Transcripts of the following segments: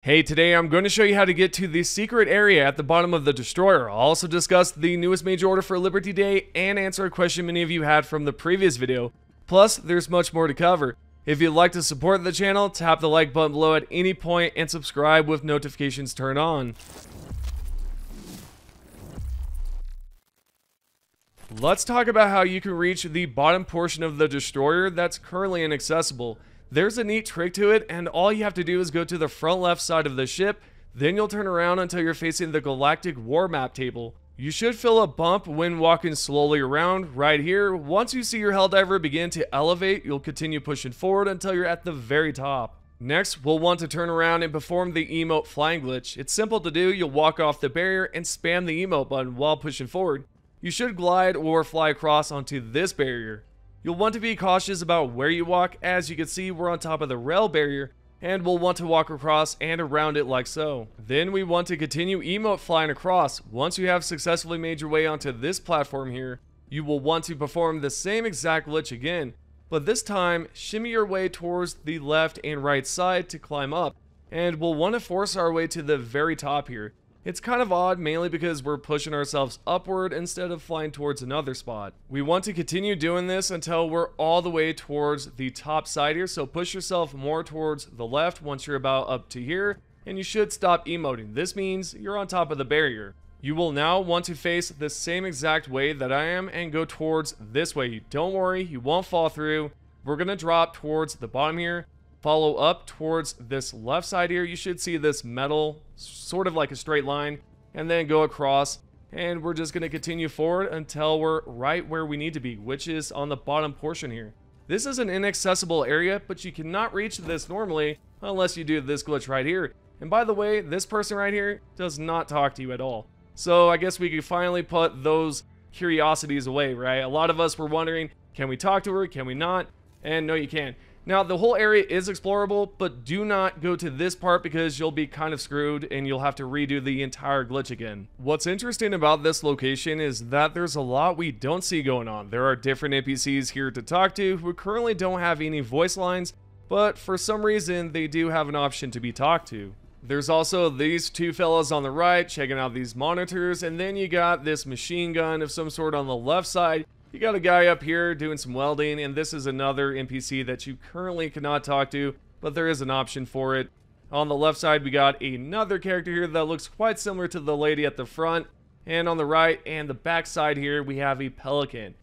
Hey, today I'm going to show you how to get to the secret area at the bottom of the destroyer. I'll also discuss the newest major order for Liberty Day and answer a question many of you had from the previous video. Plus, there's much more to cover. If you'd like to support the channel, tap the like button below at any point and subscribe with notifications turned on. Let's talk about how you can reach the bottom portion of the destroyer that's currently inaccessible. There's a neat trick to it, and all you have to do is go to the front left side of the ship, then you'll turn around until you're facing the galactic war map table. You should feel a bump when walking slowly around right here. Once you see your Helldiver begin to elevate, you'll continue pushing forward until you're at the very top. Next, we'll want to turn around and perform the emote flying glitch. It's simple to do. You'll walk off the barrier and spam the emote button while pushing forward. You should glide or fly across onto this barrier. You'll want to be cautious about where you walk. As you can see, we're on top of the rail barrier, and we'll want to walk across and around it like so. Then we want to continue emote flying across. Once you have successfully made your way onto this platform here, you will want to perform the same exact glitch again, but this time shimmy your way towards the left and right side to climb up, and we'll want to force our way to the very top here. It's kind of odd, mainly because we're pushing ourselves upward instead of flying towards another spot. We want to continue doing this until we're all the way towards the top side here, so push yourself more towards the left once you're about up to here, and you should stop emoting. This means you're on top of the barrier. You will now want to face the same exact way that I am and go towards this way. Don't worry, you won't fall through. We're going to drop towards the bottom here. Follow up towards this left side here. You should see this metal, sort of like a straight line, and then go across. And we're just going to continue forward until we're right where we need to be, which is on the bottom portion here. This is an inaccessible area, but you cannot reach this normally unless you do this glitch right here. And by the way, this person right here does not talk to you at all. So I guess we could finally put those curiosities away, right? A lot of us were wondering, can we talk to her? Can we not? And no, you can't. Now, the whole area is explorable, but do not go to this part because you'll be kind of screwed and you'll have to redo the entire glitch again. What's interesting about this location is that there's a lot we don't see going on. There are different NPCs here to talk to who currently don't have any voice lines, but for some reason they do have an option to be talked to. There's also these two fellas on the right checking out these monitors, and then you got this machine gun of some sort on the left side. You got a guy up here doing some welding, and this is another NPC that you currently cannot talk to, but there is an option for it. On the left side, we got another character here that looks quite similar to the lady at the front, and on the right and the back side here, we have a pelican.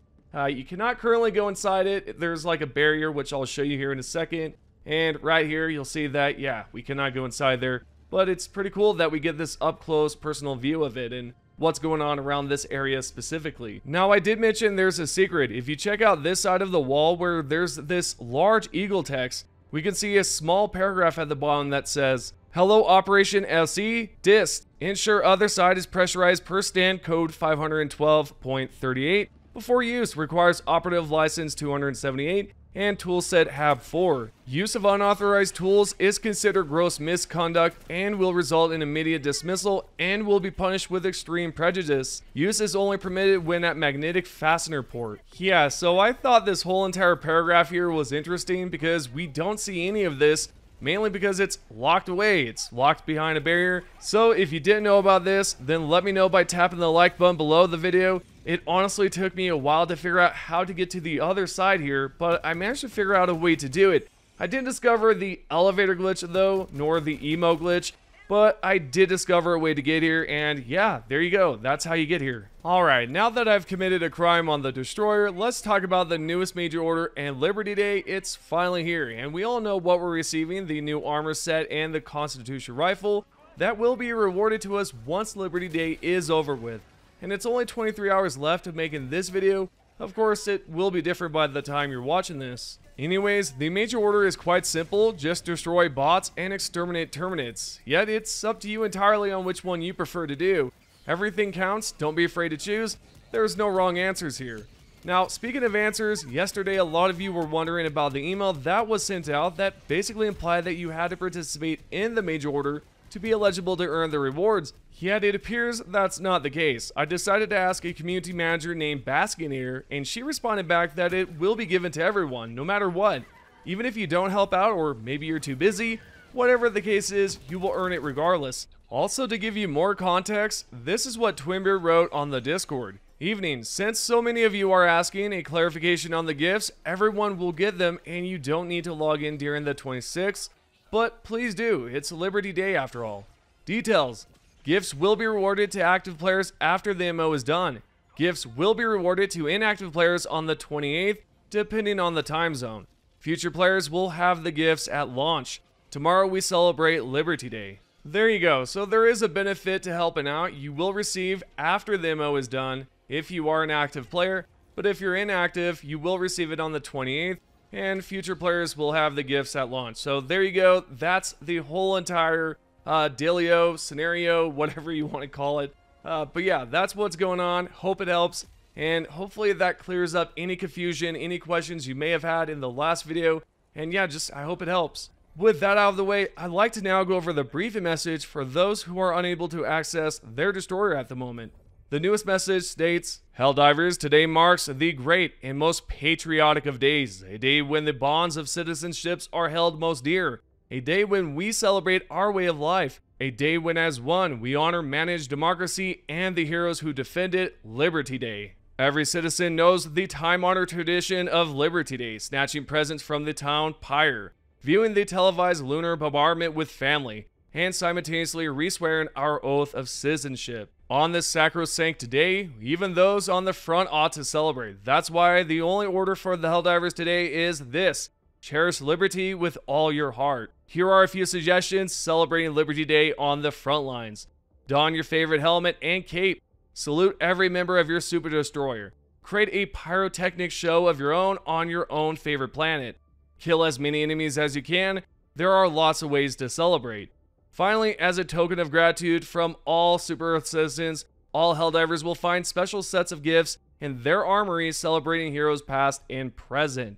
You cannot currently go inside it. There's like a barrier, which I'll show you here in a second, and right here, you'll see that, yeah, we cannot go inside there, but it's pretty cool that we get this up-close personal view of it, and what's going on around this area specifically. Now, I did mention there's a secret. If you check out this side of the wall where there's this large eagle text, we can see a small paragraph at the bottom that says, "Hello Operation LC, DIST. Ensure other side is pressurized per stand code 512.38. Before use, requires operative license 278 and toolset HAB 4. Use of unauthorized tools is considered gross misconduct and will result in immediate dismissal and will be punished with extreme prejudice. Use is only permitted when at magnetic fastener port." Yeah, so I thought this whole entire paragraph here was interesting because we don't see any of this, mainly because it's locked away. It's locked behind a barrier. So if you didn't know about this, then let me know by tapping the like button below the video. It honestly took me a while to figure out how to get to the other side here, but I managed to figure out a way to do it. I didn't discover the elevator glitch though, nor the emo glitch, but I did discover a way to get here, and yeah, there you go. That's how you get here. Alright, now that I've committed a crime on the destroyer, let's talk about the newest major order and Liberty Day. It's finally here, and we all know what we're receiving, the new armor set and the Constitution rifle. That will be rewarded to us once Liberty Day is over with. And it's only 23 hours left of making this video. Of course, it will be different by the time you're watching this. Anyways, the major order is quite simple. Just destroy bots and exterminate Terminids. Yet it's up to you entirely on which one you prefer to do. Everything counts. Don't be afraid to choose. There's no wrong answers here. Now, speaking of answers, yesterday a lot of you were wondering about the email that was sent out that basically implied that you had to participate in the major order to be eligible to earn the rewards. Yet it appears that's not the case. I decided to ask a community manager named Baskineer, and she responded back that it will be given to everyone, no matter what. Even if you don't help out or maybe you're too busy, Whatever the case is, you will earn it regardless. Also, to give you more context, this is what Twinbeard wrote on the Discord. Evening, since so many of you are asking a clarification on the gifts, everyone will get them and you don't need to log in during the 26th, but please do, it's Liberty Day after all. Details: gifts will be rewarded to active players after the MO is done. Gifts will be rewarded to inactive players on the 28th, depending on the time zone. Future players will have the gifts at launch. Tomorrow we celebrate Liberty Day. There you go, so there is a benefit to helping out. You will receive after the MO is done if you are an active player, but if you're inactive, you will receive it on the 28th, and future players will have the gifts at launch. So there you go, that's the whole entire dealio, scenario, whatever you want to call it. But yeah, that's what's going on. Hope it helps, and hopefully that clears up any confusion, any questions you may have had in the last video, and yeah, I hope it helps. With that out of the way, I'd like to now go over the briefing message for those who are unable to access their destroyer at the moment. The newest message states, Helldivers, today marks the great and most patriotic of days, a day when the bonds of citizenships are held most dear, a day when we celebrate our way of life, a day when as one we honor managed democracy and the heroes who defend it, Liberty Day. Every citizen knows the time-honored tradition of Liberty Day, snatching presents from the town pyre, viewing the televised lunar bombardment with family, and simultaneously re-swearing our oath of citizenship. On this sacrosanct day, even those on the front ought to celebrate. That's why the only order for the Helldivers today is this: cherish liberty with all your heart. Here are a few suggestions celebrating Liberty Day on the front lines. Don your favorite helmet and cape. Salute every member of your super destroyer. Create a pyrotechnic show of your own on your own favorite planet. Kill as many enemies as you can. There are lots of ways to celebrate. Finally, as a token of gratitude from all Super Earth citizens, all Helldivers will find special sets of gifts in their armories celebrating heroes past and present.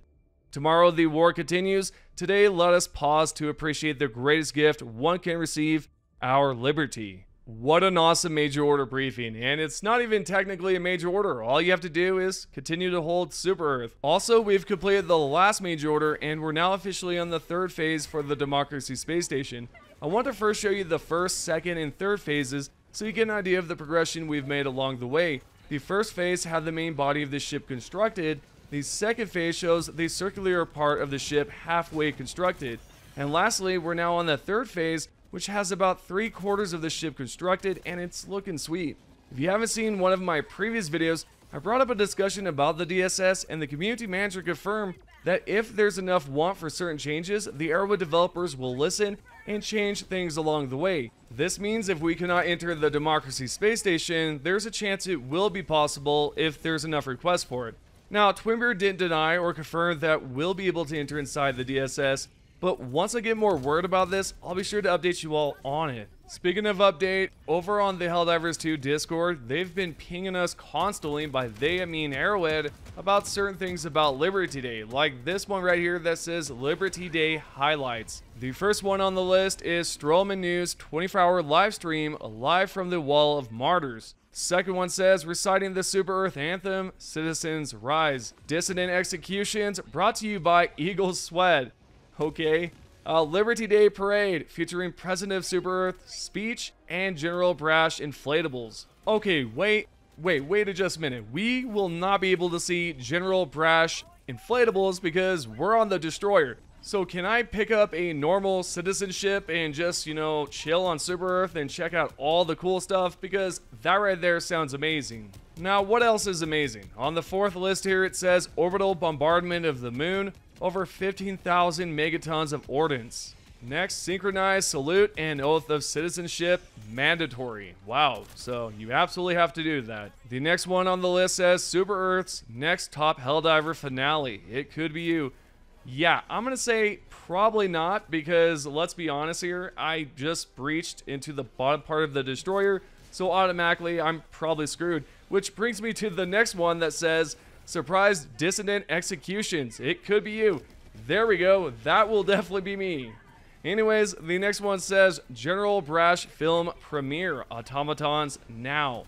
Tomorrow the war continues. Today let us pause to appreciate the greatest gift one can receive, our liberty. What an awesome major order briefing, and it's not even technically a major order. All you have to do is continue to hold Super Earth. Also, we've completed the last major order and we're now officially on the third phase for the Democracy Space Station. I want to first show you the first, second, and third phases so you get an idea of the progression we've made along the way. The first phase had the main body of the ship constructed. The second phase shows the circular part of the ship halfway constructed. And lastly, we're now on the third phase, which has about 3/4 of the ship constructed, and it's looking sweet. If you haven't seen one of my previous videos, I brought up a discussion about the DSS, and the community manager confirmed that if there's enough want for certain changes, the Arrowhead developers will listen and change things along the way. This means if we cannot enter the Democracy Space Station, there's a chance it will be possible if there's enough requests for it. Now, Twinbeard didn't deny or confirm that we'll be able to enter inside the DSS, but once I get more word about this, I'll be sure to update you all on it. Speaking of update, over on the Helldivers 2 Discord, they've been pinging us constantly, by they I mean Arrowhead, about certain things about Liberty Day, like this one right here that says Liberty Day Highlights. The first one on the list is Strowman News 24-hour live stream live from the Wall of Martyrs. Second one says reciting the Super Earth Anthem, Citizens Rise. Dissident Executions brought to you by Eagle Sweat. Okay. Liberty Day Parade featuring President of Super Earth speech and General Brash inflatables. Okay, wait just a minute. We will not be able to see General Brash inflatables because we're on the destroyer. So can I pick up a normal citizenship and just, you know, chill on Super Earth and check out all the cool stuff? Because that right there sounds amazing. Now, what else is amazing? On the fourth list here, it says orbital bombardment of the moon. Over 15,000 megatons of ordnance. Next, synchronized salute and oath of citizenship mandatory. Wow, so you absolutely have to do that. The next one on the list says Super Earth's next top Helldiver finale. It could be you. Yeah, I'm gonna say probably not, because let's be honest here, I just breached into the bottom part of the destroyer, so automatically I'm probably screwed. Which brings me to the next one that says surprise dissident executions. It could be you. There we go. That will definitely be me. Anyways, the next one says General Brash film premiere. Automatons now.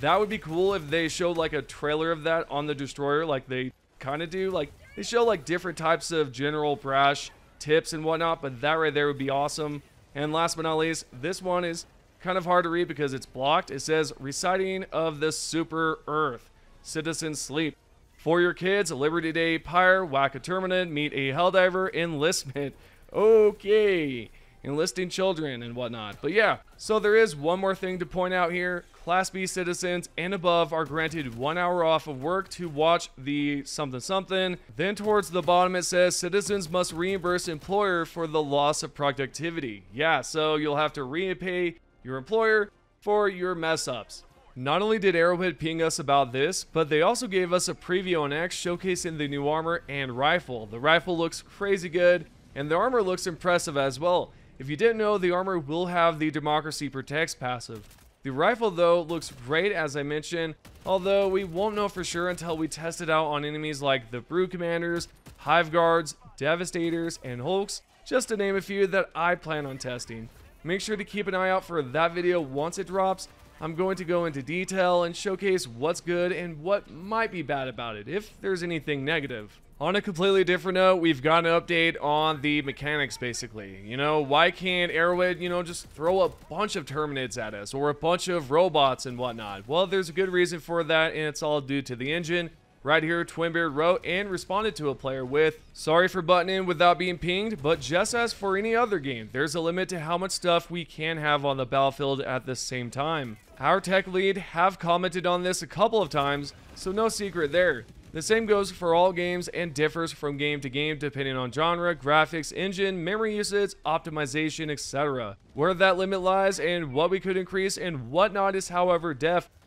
That would be cool if they showed like a trailer of that on the destroyer, like they kind of do. Like they show like different types of General Brash tips and whatnot, but that right there would be awesome. And last but not least, this one is kind of hard to read because it's blocked. It says, reciting of the Super Earth. Citizens sleep. For your kids, Liberty Day Pyre, whack a Terminid, meet a Helldiver, enlistment. Okay. Enlisting children and whatnot. But yeah, so there is one more thing to point out here. Class B citizens and above are granted 1 hour off of work to watch the something something. Then towards the bottom it says citizens must reimburse employer for the loss of productivity. Yeah, so you'll have to repay your employer for your mess ups. Not only did Arrowhead ping us about this, but they also gave us a preview on X showcasing the new armor and rifle. The rifle looks crazy good, and the armor looks impressive as well. If you didn't know, the armor will have the Democracy Protects passive. The rifle, though, looks great, as I mentioned, although we won't know for sure until we test it out on enemies like the Brood Commanders, Hive Guards, Devastators, and Hulks, just to name a few that I plan on testing. Make sure to keep an eye out for that video once it drops. I'm going to go into detail and showcase what's good and what might be bad about it, if there's anything negative. On a completely different note, we've got an update on the mechanics, basically. You know, why can't Arrowhead, just throw a bunch of Terminids at us, or a bunch of robots and whatnot? Well, there's a good reason for that, and it's all due to the engine. Right here, Twinbeard wrote and responded to a player with, sorry for butting in without being pinged, but just as for any other game, there's a limit to how much stuff we can have on the battlefield at the same time. Our tech lead have commented on this a couple of times, so no secret there. The same goes for all games and differs from game to game depending on genre, graphics, engine, memory usage, optimization, etc. Where that limit lies and what we could increase and whatnot is, however,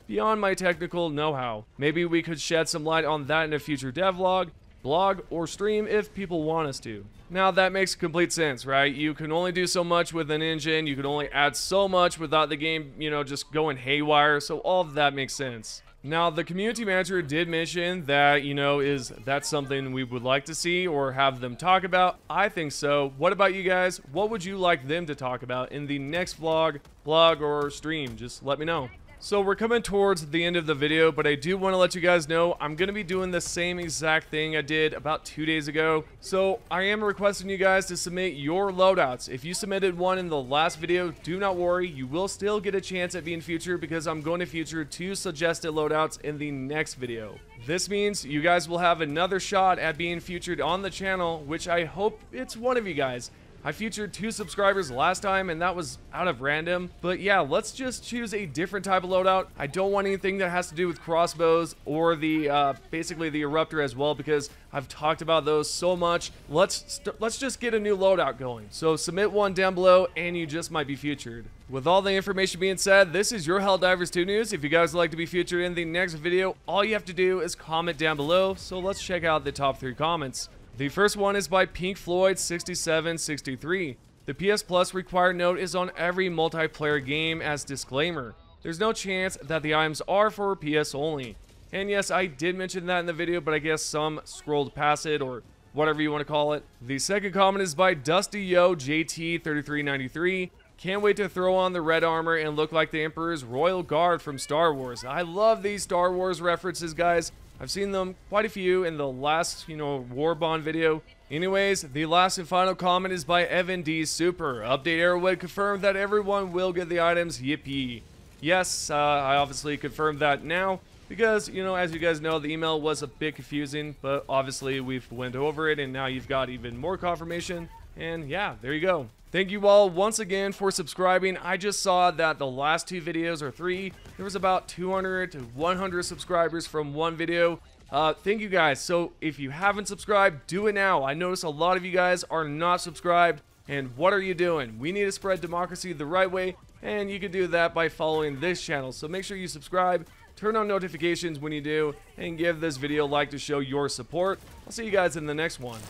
beyond my technical know-how. Maybe we could shed some light on that in a future devlog, blog, or stream if people want us to. Now that makes complete sense, right? You can only do so much with an engine, you can only add so much without the game, just going haywire, so all of that makes sense. Now, the community manager did mention that, is that something we would like to see or have them talk about? I think so. What about you guys? What would you like them to talk about in the next vlog, blog, or stream? Just let me know. So we're coming towards the end of the video, but I do want to let you guys know I'm going to be doing the same exact thing I did about 2 days ago. So I am requesting you guys to submit your loadouts. If you submitted one in the last video, do not worry. You will still get a chance at being featured because I'm going to feature 2 suggested loadouts in the next video. This means you guys will have another shot at being featured on the channel, which I hope it's one of you guys. I featured 2 subscribers last time and that was out of random, but yeah, let's just choose a different type of loadout. I don't want anything that has to do with crossbows or the basically the eruptor as well, because I've talked about those so much. Let's just get a new loadout going. So submit one down below and you just might be featured. With all the information being said, this is your Helldivers 2 news. If you guys would like to be featured in the next video, all you have to do is comment down below. So let's check out the top 3 comments. The first one is by Pink Floyd 6763. The PS Plus required note is on every multiplayer game as disclaimer. There's no chance that the items are for PS only. And yes, I did mention that in the video, but I guess some scrolled past it or whatever you want to call it. The second comment is by Dusty Yo JT3393. Can't wait to throw on the red armor and look like the Emperor's Royal Guard from Star Wars. I love these Star Wars references, guys. I've seen them quite a few in the last, War Bond video. Anyways, the last and final comment is by Evan D. Super. Update Arrowhead confirmed that everyone will get the items. Yippee. Yes, I obviously confirmed that now because, as you guys know, the email was a bit confusing, but obviously we've went over it and now you've got even more confirmation. And yeah, there you go. Thank you all once again for subscribing. I just saw that the last 2 videos, or 3, there was about 200 to 100 subscribers from one video. Thank you guys. So if you haven't subscribed, do it now. I notice a lot of you guys are not subscribed. And what are you doing? We need to spread democracy the right way. And you can do that by following this channel. So make sure you subscribe, turn on notifications when you do, and give this video a like to show your support. I'll see you guys in the next one.